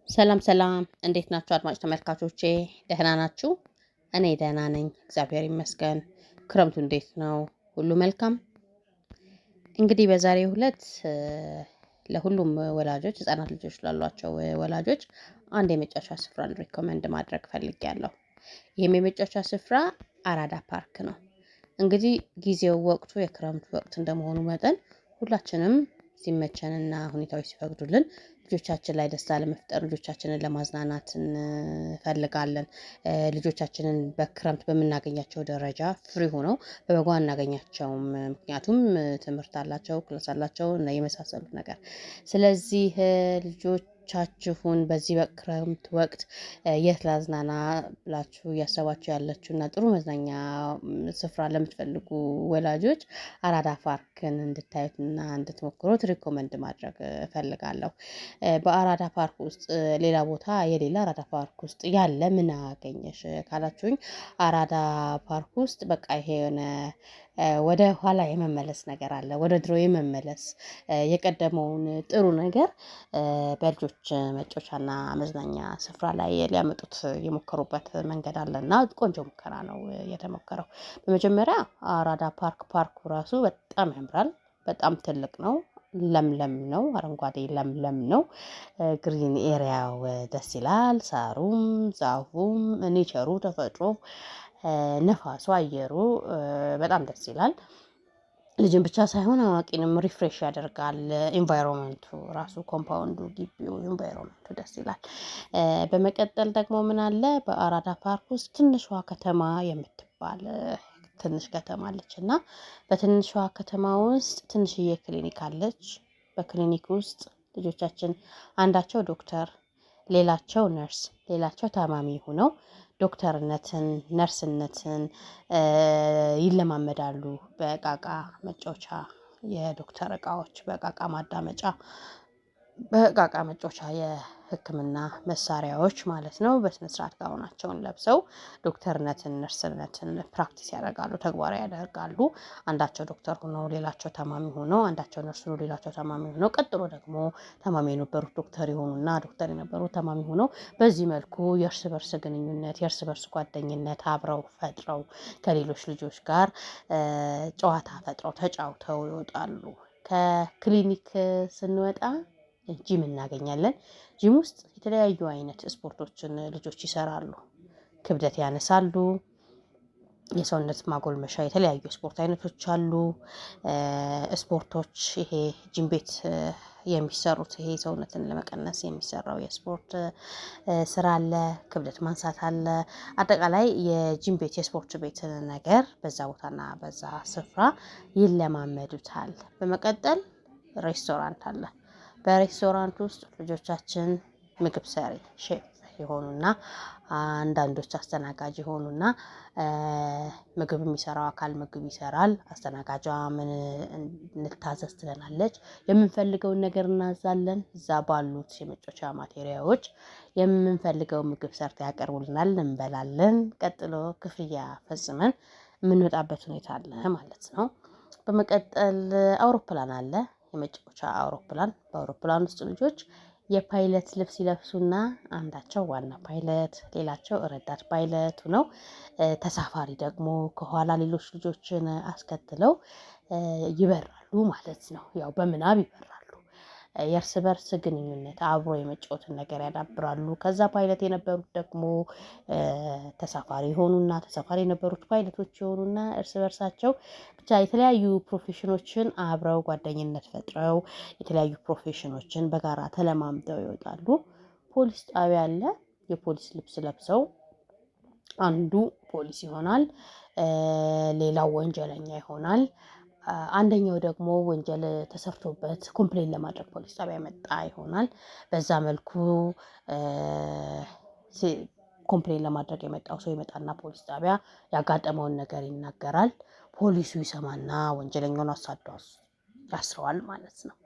ሰላም ሰላም እንዴት ናችሁ አድማጭ ተመልካቾቼ ደህና ናችሁ? እኔ ደህና ነኝ እግዚአብሔር ይመስገን። ክረምቱ እንዴት ነው? ሁሉ መልካም? እንግዲህ በዛሬው ዕለት ለሁሉም ወላጆች ህፃናት ልጆች ላሏቸው ወላጆች አንድ የመጫወቻ ስፍራን ሪኮመንድ ማድረግ ፈልጌያለሁ። ይህም የመጫወቻ ስፍራ አራዳ ፓርክ ነው። እንግዲህ ጊዜው ወቅቱ የክረምቱ ወቅት እንደመሆኑ መጠን ሁላችንም ሲመቸንና ሁኔታዎች ሲፈቅዱልን ልጆቻችን ላይ ደስታ ለመፍጠር ልጆቻችንን ለማዝናናት እንፈልጋለን። ልጆቻችንን በክረምት በምናገኛቸው ደረጃ ፍሪ ሆነው በበጋ አናገኛቸውም። ምክንያቱም ትምህርት አላቸው፣ ክላስ አላቸው እና የመሳሰሉት ነገር። ስለዚህ ልጆቻችሁን በዚህ በክረምት ወቅት የት ላዝናና ብላችሁ እያሰባችሁ ያለችው እና ጥሩ መዝናኛ ስፍራ ለምትፈልጉ ወላጆች አራዳ ፓርክን እንድታዩትና እንድትሞክሩት ሪኮመንድ ማድረግ እፈልጋለሁ። በአራዳ ፓርክ ውስጥ ሌላ ቦታ የሌላ አራዳ ፓርክ ውስጥ ያለ ምን አገኘሽ ካላችሁኝ፣ አራዳ ፓርክ ውስጥ በቃ ይሄ የሆነ ወደ ኋላ የመመለስ ነገር አለ። ወደ ድሮ የመመለስ የቀደመውን ጥሩ ነገር በልጆች መጫወቻና መዝናኛ ስፍራ ላይ ሊያመጡት የሞከሩበት መንገድ አለና ቆንጆ ሙከራ ነው የተሞከረው። በመጀመሪያ አራዳ ፓርኩ ራሱ በጣም ያምራል። በጣም ትልቅ ነው። ለምለም ነው። አረንጓዴ ለምለም ነው። ግሪን ኤሪያው ደስ ይላል። ሳሩም ዛፉም ኔቸሩ ተፈጥሮ ነፋሱ አየሩ በጣም ደስ ይላል። ልጅን ብቻ ሳይሆን አዋቂንም ሪፍሬሽ ያደርጋል። ኢንቫይሮመንቱ ራሱ ኮምፓውንዱ ግቢው ኢንቫይሮመንቱ ደስ ይላል። በመቀጠል ደግሞ ምን አለ በአራዳ ፓርክ ውስጥ ትንሿ ከተማ የምትባል ትንሽ ከተማ አለች እና በትንሿ ከተማ ውስጥ ትንሽዬ ክሊኒክ አለች። በክሊኒክ ውስጥ ልጆቻችን አንዳቸው ዶክተር፣ ሌላቸው ነርስ፣ ሌላቸው ታማሚ ሆነው ዶክተርነትን ነርስነትን ይለማመዳሉ። በቃቃ መጫወቻ የዶክተር እቃዎች በቃቃ ማዳመጫ በቃቃ መጫወቻ የህክምና መሳሪያዎች ማለት ነው። በስነ ስርዓት ጋውናቸውን ለብሰው ዶክተርነትን ነርስነትን ፕራክቲስ ያደርጋሉ፣ ተግባራዊ ያደርጋሉ። አንዳቸው ዶክተር ሆነው ሌላቸው ታማሚ ሆነው፣ አንዳቸው ነርስ ሆነው ሌላቸው ታማሚ ሆነው፣ ቀጥሎ ደግሞ ታማሚ የነበሩት ዶክተር ይሆኑና ዶክተር የነበሩት ታማሚ ሆነው በዚህ መልኩ የእርስ በርስ ግንኙነት የእርስ በርስ ጓደኝነት አብረው ፈጥረው ከሌሎች ልጆች ጋር ጨዋታ ፈጥረው ተጫውተው ይወጣሉ። ከክሊኒክ ስንወጣ ጂም እናገኛለን። ጂም ውስጥ የተለያዩ አይነት ስፖርቶችን ልጆች ይሰራሉ። ክብደት ያነሳሉ። የሰውነት ማጎልመሻ የተለያዩ ስፖርት አይነቶች አሉ። ስፖርቶች ይሄ ጂም ቤት የሚሰሩት ይሄ ሰውነትን ለመቀነስ የሚሰራው የስፖርት ስራ አለ። ክብደት ማንሳት አለ። አጠቃላይ የጂም ቤት የስፖርት ቤት ነገር በዛ ቦታና በዛ ስፍራ ይለማመዱታል። በመቀጠል ሬስቶራንት አለ። በሬስቶራንት ውስጥ ልጆቻችን ምግብ ሰሪ ሼፍ የሆኑና አንዳንዶች አስተናጋጅ የሆኑና ምግብ የሚሰራው አካል ምግብ ይሰራል። አስተናጋጇ ምን እንታዘዝ ትለናለች። የምንፈልገውን ነገር እናዛለን። እዛ ባሉት የመጫወቻ ማቴሪያሎች የምንፈልገው ምግብ ሰርተው ያቀርቡልናል፣ እንበላለን። ቀጥሎ ክፍያ ፈጽመን የምንወጣበት ሁኔታ አለ ማለት ነው። በመቀጠል አውሮፕላን አለ። የመጫወቻ አውሮፕላን። በአውሮፕላን ውስጥ ልጆች የፓይለት ልብስ ይለብሱና አንዳቸው ዋና ፓይለት ሌላቸው ረዳት ፓይለት ሆነው ተሳፋሪ ደግሞ ከኋላ ሌሎች ልጆችን አስከትለው ይበራሉ ማለት ነው። ያው በምናብ ይበራሉ። የእርስ በርስ ግንኙነት አብሮ የመጫወትን ነገር ያዳብራሉ። ከዛ ፓይለት የነበሩት ደግሞ ተሳፋሪ ሆኑና ተሳፋሪ የነበሩት ፓይለቶች የሆኑና እርስ በርሳቸው ብቻ የተለያዩ ፕሮፌሽኖችን አብረው ጓደኝነት ፈጥረው የተለያዩ ፕሮፌሽኖችን በጋራ ተለማምደው ይወጣሉ። ፖሊስ ጣቢያ አለ። የፖሊስ ልብስ ለብሰው አንዱ ፖሊስ ይሆናል፣ ሌላው ወንጀለኛ ይሆናል። አንደኛው ደግሞ ወንጀል ተሰርቶበት ኮምፕሌን ለማድረግ ፖሊስ ጣቢያ የመጣ ይሆናል። በዛ መልኩ ኮምፕሌን ለማድረግ የመጣው ሰው ይመጣና ፖሊስ ጣቢያ ያጋጠመውን ነገር ይናገራል። ፖሊሱ ይሰማና ወንጀለኛውን አሳዶ ያስረዋል ማለት ነው።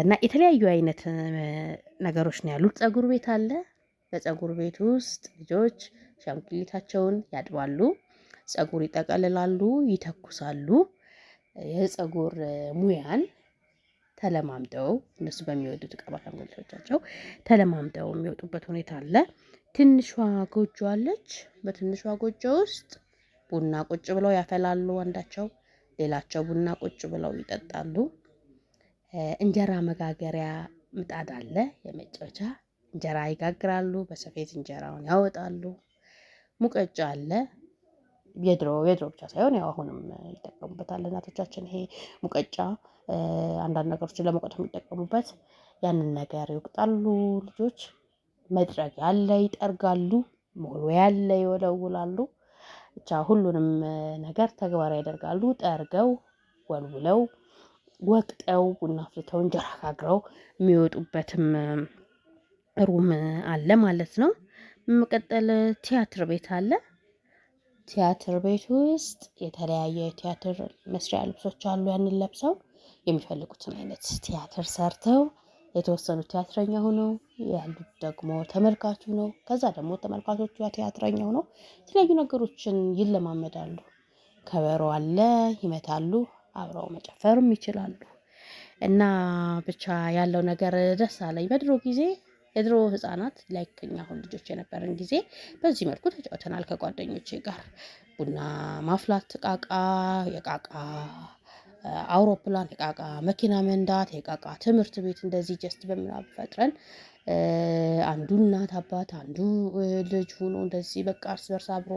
እና የተለያዩ አይነት ነገሮች ነው ያሉት። ፀጉር ቤት አለ። በፀጉር ቤት ውስጥ ልጆች ሻንጉሊታቸውን ያጥባሉ፣ ፀጉር ይጠቀልላሉ፣ ይተኩሳሉ። የፀጉር ሙያን ተለማምደው እነሱ በሚወዱት እቃ በአሻንጉሊቶቻቸው ተለማምደው የሚወጡበት ሁኔታ አለ። ትንሿ ጎጆ አለች። በትንሿ ጎጆ ውስጥ ቡና ቁጭ ብለው ያፈላሉ አንዳቸው፣ ሌላቸው ቡና ቁጭ ብለው ይጠጣሉ። እንጀራ መጋገሪያ ምጣድ አለ፣ የመጫወቻ እንጀራ ይጋግራሉ። በሰፌድ እንጀራውን ያወጣሉ። ሙቀጫ አለ። የድሮ ብቻ ሳይሆን ያው አሁንም ይጠቀሙበታል እናቶቻችን። ይሄ ሙቀጫ አንዳንድ ነገሮችን ለመውቀጥ የሚጠቀሙበት፣ ያንን ነገር ይወቅጣሉ ልጆች። መጥረጊያ አለ፣ ይጠርጋሉ። መወልወያ አለ፣ ይወለውላሉ። ብቻ ሁሉንም ነገር ተግባራዊ ያደርጋሉ። ጠርገው ወልውለው ወቅጠው ቡና አፍልተው እንጀራ ጋግረው የሚወጡበትም ሩም አለ ማለት ነው። መቀጠል ቲያትር ቤት አለ። ቲያትር ቤት ውስጥ የተለያየ ቲያትር መስሪያ ልብሶች አሉ። ያንን ለብሰው የሚፈልጉትን አይነት ቲያትር ሰርተው የተወሰኑት ቲያትረኛ ሆነው ያሉት ደግሞ ተመልካቹ ነው። ከዛ ደግሞ ተመልካቾቹ ቲያትረኛ ሆነው የተለያዩ ነገሮችን ይለማመዳሉ። ከበሮ አለ፣ ይመታሉ፣ አብረው መጨፈርም ይችላሉ። እና ብቻ ያለው ነገር ደስ አለኝ። በድሮ ጊዜ የድሮ ህፃናት ላይክ እኛ አሁን ልጆች የነበረን ጊዜ በዚህ መልኩ ተጫውተናል ከጓደኞቼ ጋር። ቡና ማፍላት፣ እቃቃ፣ የቃቃ አውሮፕላን፣ የቃቃ መኪና መንዳት፣ የቃቃ ትምህርት ቤት እንደዚህ ጀስት በምናብ ፈጥረን አንዱ እናት አባት አንዱ ልጅ ሆኖ እንደዚህ በቃ እርስ በርስ አብሮ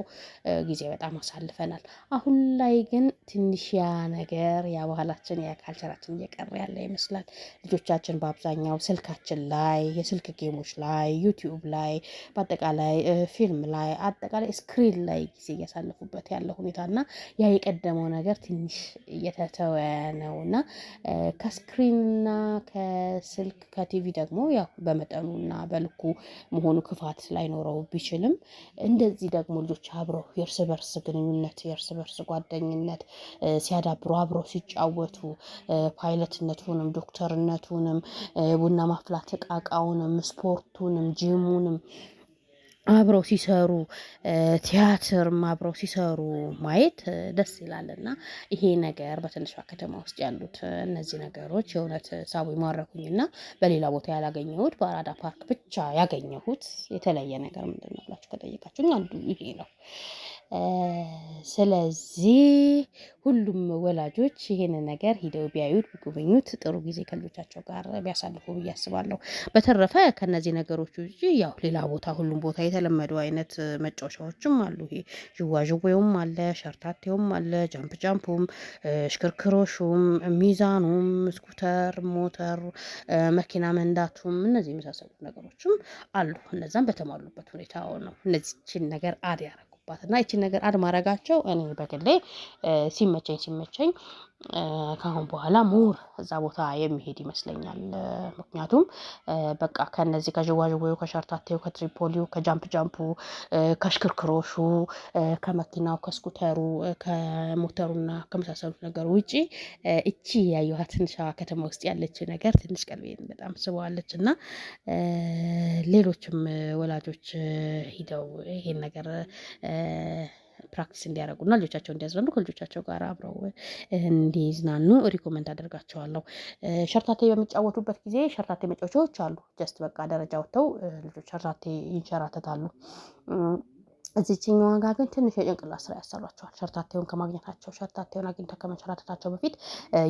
ጊዜ በጣም አሳልፈናል። አሁን ላይ ግን ትንሽ ያ ነገር ያ ባህላችን ያ ካልቸራችን እየቀረ ያለ ይመስላል። ልጆቻችን በአብዛኛው ስልካችን ላይ የስልክ ጌሞች ላይ ዩቲዩብ ላይ በአጠቃላይ ፊልም ላይ አጠቃላይ ስክሪን ላይ ጊዜ እያሳለፉበት ያለው ሁኔታ እና ያ የቀደመው ነገር ትንሽ እየተተወ ነውና ከስክሪንና ከስልክ ከቲቪ ደግሞ ያው በመጠኑና በልኩ መሆኑ ክፋት ላይኖረው ቢችልም እንደዚህ ደግሞ ልጆች አብረው የእርስ በርስ ግንኙነት የእርስ በርስ ጓደኝነት ሲያዳብሩ አብረው ሲጫወቱ ፓይለትነቱንም ዶክተርነቱንም ቡና ማፍላት እቃቃውንም ስፖርቱንም ጂሙንም አብረው ሲሰሩ ቲያትርም አብረው ሲሰሩ ማየት ደስ ይላልና ይሄ ነገር በትንሿ ከተማ ውስጥ ያሉት እነዚህ ነገሮች የእውነት ሳቡኝ ማረኩኝና በሌላ ቦታ ያላገኘሁት በአራዳ ፓርክ ብቻ ያገኘሁት የተለየ ነገር ምንድነው ብላችሁ ከጠየቃችሁኝ አንዱ ይሄ ነው። ስለዚህ ሁሉም ወላጆች ይሄንን ነገር ሂደው ቢያዩት ቢጎበኙት ጥሩ ጊዜ ከልጆቻቸው ጋር ቢያሳልፉ ብዬ አስባለሁ። በተረፈ ከነዚህ ነገሮች ውጪ ያው ሌላ ቦታ ሁሉም ቦታ የተለመዱ አይነት መጫወቻዎችም አሉ። ይሄ ዥዋዥዌውም አለ፣ ሸርታቴውም አለ፣ ጃምፕ ጃምፑም፣ ሽክርክሮሹም፣ ሚዛኑም፣ ስኩተር፣ ሞተር፣ መኪና መንዳቱም እነዚህ የመሳሰሉት ነገሮችም አሉ። እነዛም በተሟሉበት ሁኔታ ነው እነዚህችን ነገር አድ ያደረጉባት እና ይቺን ነገር አድ ማድረጋቸው እኔ በግሌ ሲመቸኝ ከአሁን በኋላ ሞር እዛ ቦታ የሚሄድ ይመስለኛል። ምክንያቱም በቃ ከነዚህ ከዥዋዥዌው ከሸርታቴው ከትሪፖሊው ከጃምፕ ጃምፑ ከሽክርክሮሹ ከመኪናው ከስኩተሩ ከሞተሩና ከመሳሰሉት ነገር ውጪ እቺ ያየኋት ትንሿ ከተማ ውስጥ ያለች ነገር ትንሽ ቀልቤን በጣም ስበዋለች እና ሌሎችም ወላጆች ሂደው ይሄን ነገር ፕራክቲስ እንዲያደርጉና ልጆቻቸው እንዲያዝናኑ ከልጆቻቸው ጋር አብረው እንዲዝናኑ ሪኮመንድ አደርጋቸዋለሁ። ሸርታቴ በሚጫወቱበት ጊዜ ሸርታቴ መጫወቻዎች አሉ። ጀስት በቃ ደረጃ ወጥተው ልጆች ሸርታቴ ይንሸራተታሉ። እዚህኛው ጋር ግን ትንሽ የጭንቅላት ስራ ያሰሯቸዋል። ሸርታቴውን ከማግኘታቸው ሸርታቴውን አግኝተው ከመንሸራተታቸው በፊት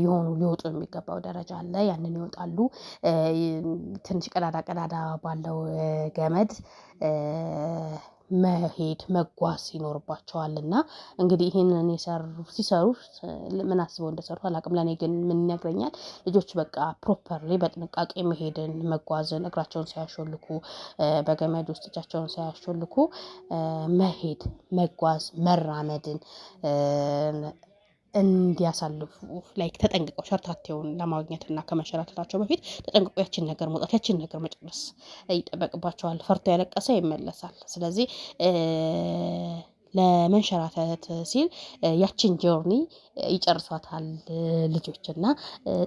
የሆኑ ሊወጡ የሚገባው ደረጃ አለ። ያንን ይወጣሉ። ትንሽ ቀዳዳ ባለው ገመድ መሄድ መጓዝ ይኖርባቸዋልና እንግዲህ ይሄንን ሲሰሩ ምን አስበው እንደሰሩ አላውቅም። ለኔ ግን ምን ይነግረኛል ልጆች በቃ ፕሮፐርሊ በጥንቃቄ መሄድን መጓዝን እግራቸውን ሳያሾልኩ በገመድ ውስጥ እጃቸውን ሳያሾልኩ መሄድ መጓዝ መራመድን እንዲያሳልፉ ላይክ ተጠንቅቀው ሸርታቴውን ለማግኘት እና ከመሸራተታቸው በፊት ተጠንቅቀው ያችን ነገር መውጣት ያችን ነገር መጨረስ ይጠበቅባቸዋል። ፈርቶ ያለቀሰ ይመለሳል። ስለዚህ ለመንሸራተት ሲል ያችን ጆርኒ ይጨርሷታል ልጆች እና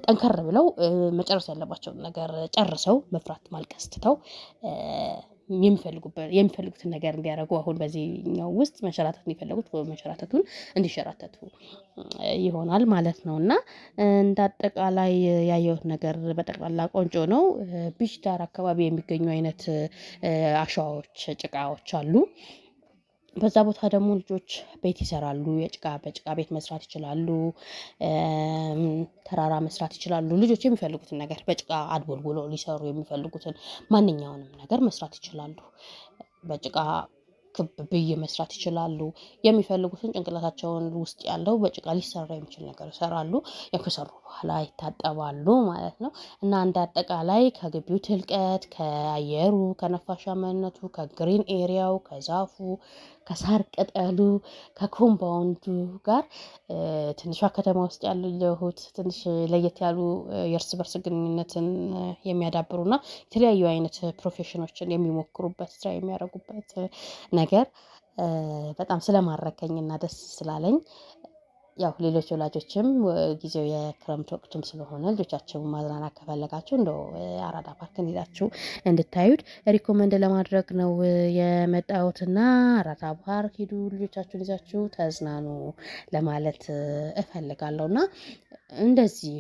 ጠንከር ብለው መጨረስ ያለባቸውን ነገር ጨርሰው መፍራት ማልቀስ ትተው የሚፈልጉትን ነገር እንዲያደርጉ አሁን በዚህኛው ውስጥ መንሸራተት እንዲፈልጉት መንሸራተቱን እንዲሸራተቱ ይሆናል ማለት ነው። እና እንደ አጠቃላይ ያየሁት ነገር በጠቅላላ ቆንጆ ነው። ቢች ዳር አካባቢ የሚገኙ አይነት አሸዋዎች፣ ጭቃዎች አሉ። በዛ ቦታ ደግሞ ልጆች ቤት ይሰራሉ። በጭቃ ቤት መስራት ይችላሉ። ተራራ መስራት ይችላሉ። ልጆች የሚፈልጉትን ነገር በጭቃ አድቦልቡሎ ሊሰሩ የሚፈልጉትን ማንኛውንም ነገር መስራት ይችላሉ። በጭቃ ክብ ብዬ መስራት ይችላሉ። የሚፈልጉትን ጭንቅላታቸውን ውስጥ ያለው በጭቃ ሊሰራ የሚችል ነገር ይሰራሉ። ያው ከሰሩ በኋላ ይታጠባሉ ማለት ነው። እና እንደ አጠቃላይ ከግቢው ትልቀት፣ ከአየሩ፣ ከነፋሻማነቱ፣ ከግሪን ኤሪያው፣ ከዛፉ፣ ከሳር ቅጠሉ፣ ከኮምፓውንዱ ጋር ትንሿ ከተማ ውስጥ ያለሁት ትንሽ ለየት ያሉ የእርስ በርስ ግንኙነትን የሚያዳብሩና የተለያዩ አይነት ፕሮፌሽኖችን የሚሞክሩበት ስራ የሚያደርጉበት ነገር በጣም ስለማረከኝና ደስ ስላለኝ ያው ሌሎች ወላጆችም ጊዜው የክረምት ወቅትም ስለሆነ ልጆቻቸውን ማዝናናት ከፈለጋችሁ እንደው አራዳ ፓርክን ሄዳችሁ እንድታዩት ሪኮመንድ ለማድረግ ነው የመጣሁትና አራዳ ፓርክ ሂዱ፣ ልጆቻችሁን ይዛችሁ ተዝናኑ ለማለት እፈልጋለሁና እንደዚህ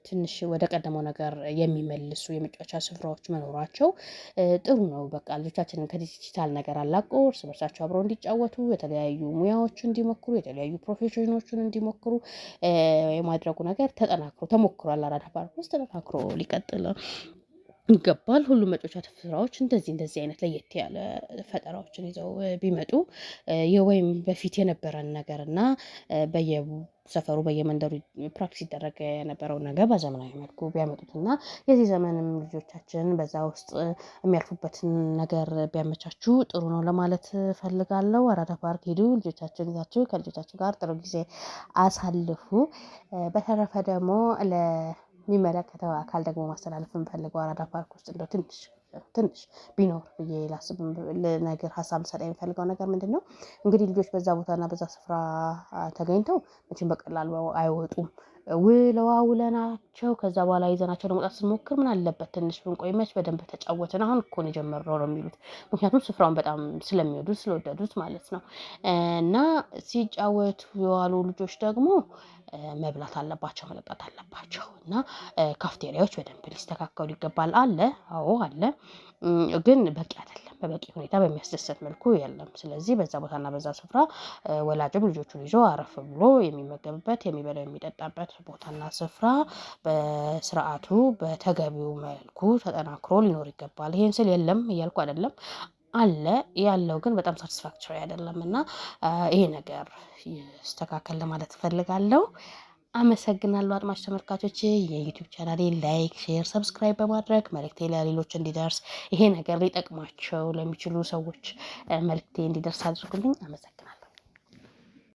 ትንሽ ወደ ቀደመው ነገር የሚመልሱ የመጫወቻ ስፍራዎች መኖራቸው ጥሩ ነው። በቃ ልጆቻችንን ከዲጂታል ነገር አላቆ እርስ በርሳቸው አብረው እንዲጫወቱ፣ የተለያዩ ሙያዎችን እንዲሞክሩ፣ የተለያዩ ፕሮፌሽኖችን እንዲሞክሩ የማድረጉ ነገር ተሞክሯል። አራዳ ፓርክ ውስጥ ተጠናክሮ ሊቀጥል ይገባል። ሁሉም መጫወቻ ስፍራዎች እንደዚህ አይነት ለየት ያለ ፈጠራዎችን ይዘው ቢመጡ ወይም በፊት የነበረን ነገር እና በየሰፈሩ በየመንደሩ ፕራክቲስ ሲደረግ የነበረውን ነገር በዘመናዊ መልኩ ቢያመጡትና የዚህ ዘመንም ልጆቻችን በዛ ውስጥ የሚያልፉበትን ነገር ቢያመቻቹ ጥሩ ነው ለማለት ፈልጋለሁ። አራዳ ፓርክ ሂዱ፣ ልጆቻችሁን ይዛችሁ ከልጆቻችሁ ጋር ጥሩ ጊዜ አሳልፉ። በተረፈ ደግሞ የሚመለከተው አካል ደግሞ ማስተላለፍ የምፈልገው አራዳ ፓርክ ውስጥ እንደው ትንሽ ቢኖር ብዬ ነገር ሀሳብ ልሰጥ የሚፈልገው ነገር ምንድነው? እንግዲህ ልጆች በዛ ቦታና በዛ ስፍራ ተገኝተው መቼም በቀላሉ አይወጡም። ውለናቸው ከዛ በኋላ ይዘናቸው ለመውጣት ስንሞክር ምን አለበት ትንሽ ብንቆይ መች በደንብ ተጫወትን አሁን እኮ ነው የጀመርነው ነው የሚሉት። ምክንያቱም ስፍራውን በጣም ስለወደዱት ማለት ነው። እና ሲጫወቱ የዋሉ ልጆች ደግሞ መብላት አለባቸው፣ መጠጣት አለባቸው እና ካፍቴሪያዎች በደንብ ሊስተካከሉ ይገባል። አዎ አለ፣ ግን በቂ አይደለም። በበቂ ሁኔታ በሚያስደስት መልኩ የለም። ስለዚህ በዛ ቦታና በዛ ስፍራ ወላጅም ልጆቹን ይዞ አረፍ ብሎ የሚመገብበት፣ የሚበላው፣ የሚጠጣበት ቦታና ስፍራ በስርዓቱ በተገቢው መልኩ ተጠናክሮ ሊኖር ይገባል። ይሄን ስል የለም እያልኩ አይደለም፣ አለ። ያለው ግን በጣም ሳቲስፋክቶሪ አይደለም እና ይሄ ነገር ይስተካከል ለማለት እፈልጋለሁ። አመሰግናለሁ አድማጭ ተመልካቾቼ። የዩቲዩብ ቻናሌን ላይክ፣ ሼር፣ ሰብስክራይብ በማድረግ መልእክቴ ለሌሎች እንዲደርስ ይሄ ነገር ሊጠቅማቸው ለሚችሉ ሰዎች መልእክቴ እንዲደርስ አድርጉልኝ። አመሰግናለሁ።